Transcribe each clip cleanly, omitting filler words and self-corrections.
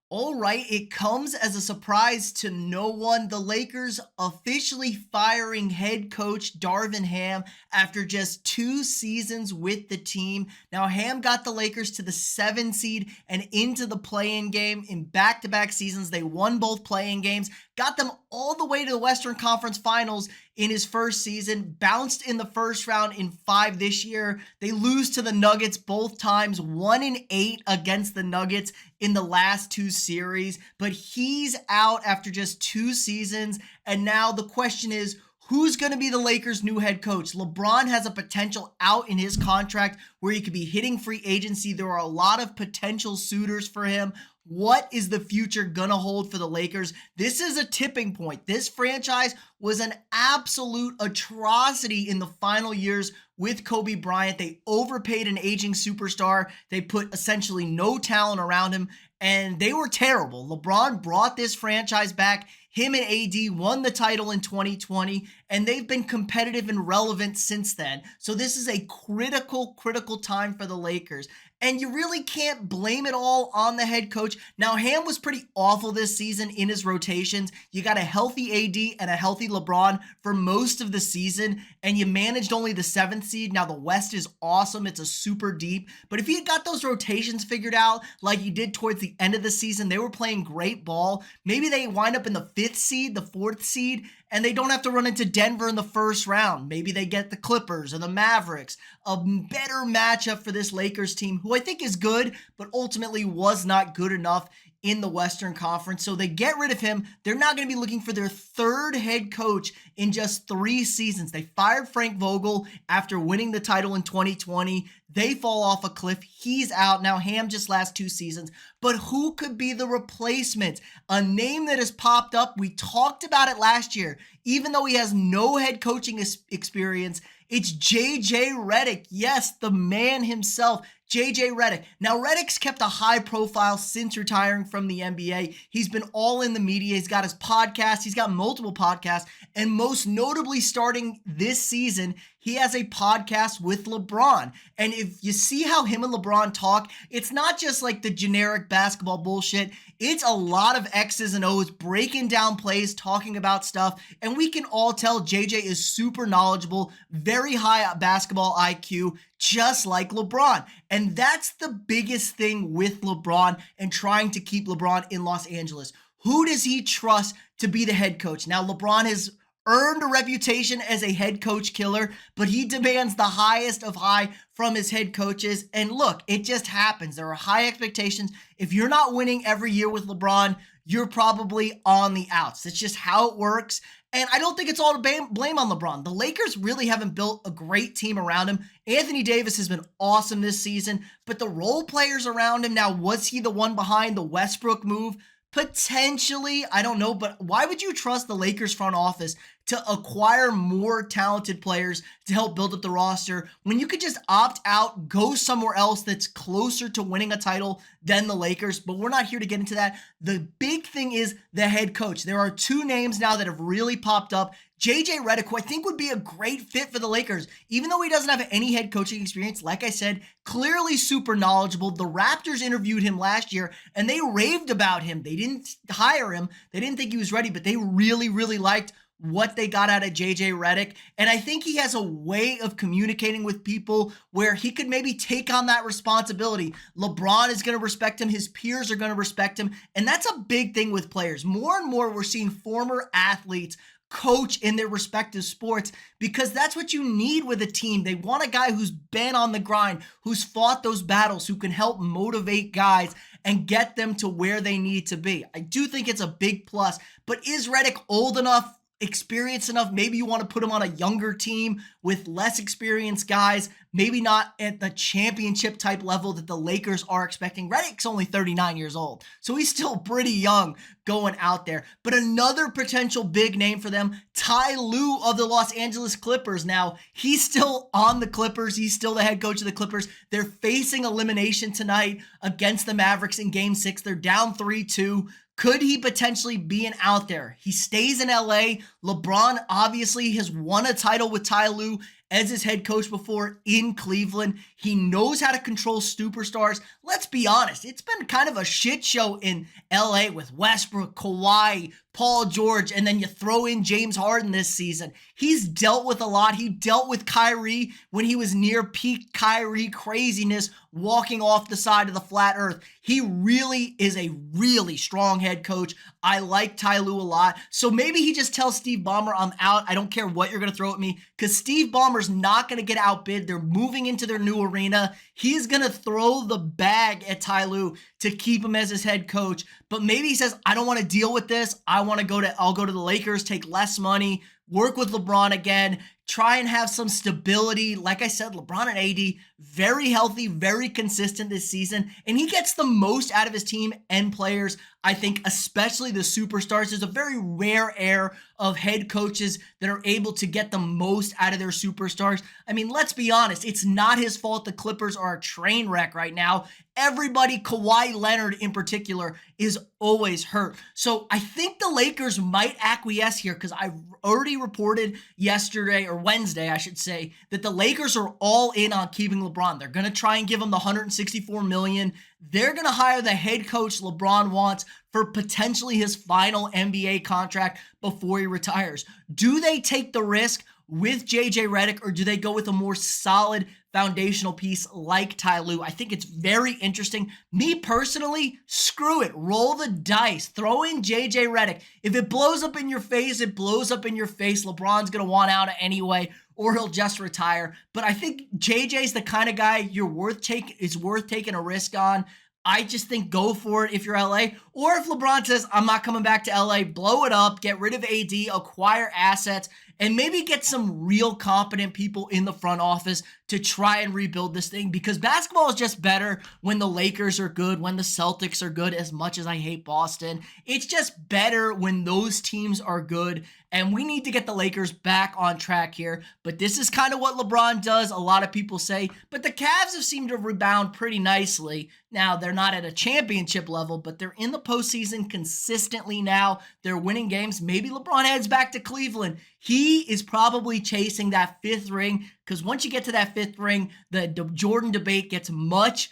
All right, it comes as a surprise to no one. The Lakers officially firing head coach Darvin Ham after just 2 seasons with the team. Now, Ham got the Lakers to the 7 seed and into the play-in game in back-to-back seasons. They won both play-in games, got them all the way to the Western Conference Finals in his first season, bounced in the first round in 5 this year. They lose to the Nuggets both times, 1-8 against the Nuggets in the last 2 series, but he's out after just 2 seasons. And now the question is, who's going to be the Lakers' new head coach? LeBron has a potential out in his contract where he could be hitting free agency. There are a lot of potential suitors for him. What is the future going to hold for the Lakers? This is a tipping point. This franchise was an absolute atrocity in the final years with Kobe Bryant. They overpaid an aging superstar. They put essentially no talent around him, and they were terrible. LeBron brought this franchise back. Him and AD won the title in 2020, and they've been competitive and relevant since then. So this is a critical time for the Lakers. And you really can't blame it all on the head coach. Now, Ham was pretty awful this season in his rotations. You got a healthy AD and a healthy LeBron for most of the season, and you managed only the 7th seed. Now, the West is awesome. It's a super deep. But if you had got those rotations figured out like you did towards the end of the season, they were playing great ball. Maybe they wind up in the 5th seed, the 4th seed, and they don't have to run into Denver in the first round. Maybe they get the Clippers or the Mavericks, a better matchup for this Lakers team, who I think is good, but ultimately was not good enough in the Western Conference. So they get rid of him. They're now going to be looking for their 3rd head coach in just 3 seasons. They fired Frank Vogel after winning the title in 2020. They fall off a cliff. He's out. Now Ham just last 2 seasons. But who could be the replacement? A name that has popped up. We talked about it last year. Even though he has no head coaching experience, it's JJ Redick. Yes, the man himself, JJ Redick. Now, Redick's kept a high profile since retiring from the NBA. He's been all in the media. He's got his podcast. He's got multiple podcasts. And most notably, starting this season, he has a podcast with LeBron. And if you see how him and LeBron talk, it's not just like the generic basketball bullshit. It's a lot of X's and O's, breaking down plays, talking about stuff. And we can all tell JJ is super knowledgeable, very high basketball IQ, just like LeBron. And that's the biggest thing with LeBron and trying to keep LeBron in Los Angeles. Who does he trust to be the head coach? Now, LeBron has earned a reputation as a head coach killer, but he demands the highest of high from his head coaches. And look, it just happens. There are high expectations. If you're not winning every year with LeBron, you're probably on the outs. That's just how it works. And I don't think it's all to blame on LeBron. The Lakers really haven't built a great team around him. Anthony Davis has been awesome this season, but the role players around him, now, was he the one behind the Westbrook move? Potentially, I don't know, but why would you trust the Lakers front office to acquire more talented players to help build up the roster when you could just opt out, go somewhere else that's closer to winning a title than the Lakers? But we're not here to get into that. The big thing is the head coach. There are 2 names now that have really popped up. JJ Redick, who I think would be a great fit for the Lakers, even though he doesn't have any head coaching experience. Like I said, clearly super knowledgeable. The Raptors interviewed him last year, and they raved about him. They didn't hire him. They didn't think he was ready, but they really liked what they got out of JJ Redick. And I think he has a way of communicating with people where he could maybe take on that responsibility. LeBron is going to respect him. His peers are going to respect him. And that's a big thing with players. More and more, we're seeing former athletes coach in their respective sports because that's what you need with a team. They want a guy who's been on the grind, who's fought those battles, who can help motivate guys and get them to where they need to be. I do think it's a big plus, but is Redick old enough, experienced enough? Maybe you want to put him on a younger team with less experienced guys, maybe not at the championship type level that the Lakers are expecting. Redick's only 39 years old, so he's still pretty young going out there. But another potential big name for them, Ty Lue of the Los Angeles Clippers. Now, he's still on the Clippers. He's still the head coach of the Clippers. They're facing elimination tonight against the Mavericks in Game 6. They're down 3-2. Could he potentially be an out there? He stays in LA. LeBron obviously has won a title with Ty Lue as his head coach before in Cleveland. He knows how to control superstars. Let's be honest, it's been kind of a shit show in LA with Westbrook, Kawhi, Paul George, and then you throw in James Harden this season. He's dealt with a lot. He dealt with Kyrie when he was near peak Kyrie craziness, walking off the side of the flat earth. He really is a really strong head coach. I like Ty Lue a lot. So maybe he just tells Steve Ballmer, I'm out. I don't care what you're going to throw at me, because Steve Ballmer's not going to get outbid. They're moving into their new arena. He's going to throw the bag at Ty Lue to keep him as his head coach. But maybe he says, I don't want to deal with this. I'll go to the Lakers, take less money, work with LeBron again, try and have some stability. Like I said, LeBron and AD, very healthy, very consistent this season, and he gets the most out of his team and players. I think especially the superstars. There's a very rare air of head coaches that are able to get the most out of their superstars. I mean, let's be honest. It's not his fault the Clippers are a train wreck right now. Everybody, Kawhi Leonard in particular, is always hurt. So I think the Lakers might acquiesce here, because I already reported yesterday, or Wednesday, I should say, that the Lakers are all in on keeping LeBron. They're going to try and give him the $164 million. They're going to hire the head coach LeBron wants for potentially his final NBA contract before he retires. Do they take the risk with JJ Redick, or do they go with a more solid foundational piece like Ty Lue? I think it's very interesting. Me personally, screw it. Roll the dice. Throw in JJ Redick. If it blows up in your face, it blows up in your face. LeBron's going to want out anyway, or he'll just retire. But I think JJ's the kind of guy is worth taking a risk on. I just think go for it if you're LA. Or if LeBron says, I'm not coming back to LA, blow it up, get rid of AD, acquire assets, and maybe get some real competent people in the front office to try and rebuild this thing, because basketball is just better when the Lakers are good, when the Celtics are good, as much as I hate Boston. It's just better when those teams are good, and we need to get the Lakers back on track here. But this is kind of what LeBron does, a lot of people say. But the Cavs have seemed to rebound pretty nicely. Now, they're not at a championship level, but they're in the postseason consistently now. They're winning games. Maybe LeBron heads back to Cleveland. He is probably chasing that fifth ring, because once you get to that fifth ring, the Jordan debate gets much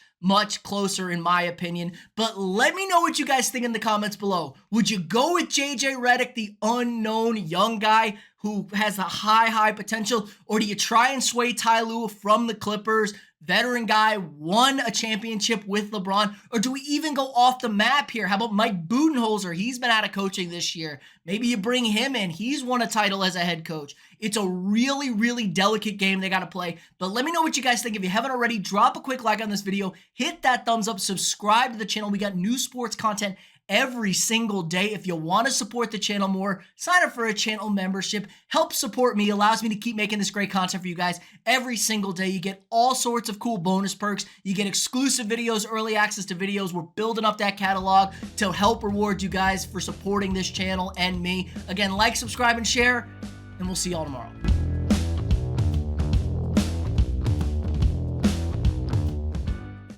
closer, in my opinion. But let me know what you guys think in the comments below. Would you go with JJ Redick, the unknown young guy who has a high potential, or do you try and sway Ty Lue from the Clippers, veteran guy, won a championship with LeBron? Or do we even go off the map here? How about Mike Budenholzer? He's been out of coaching this year. Maybe you bring him in. He's won a title as a head coach. It's a really delicate game they got to play. But let me know what you guys think. If you haven't already, drop a quick like on this video. Hit that thumbs up. Subscribe to the channel. We got new sports content every single day. If you want to support the channel more, sign up for a channel membership. Help support me. Allows me to keep making this great content for you guys every single day. You get all sorts of cool bonus perks. You get exclusive videos, early access to videos. We're building up that catalog to help reward you guys for supporting this channel and me. Again, like, subscribe, and share, and we'll see y'all tomorrow.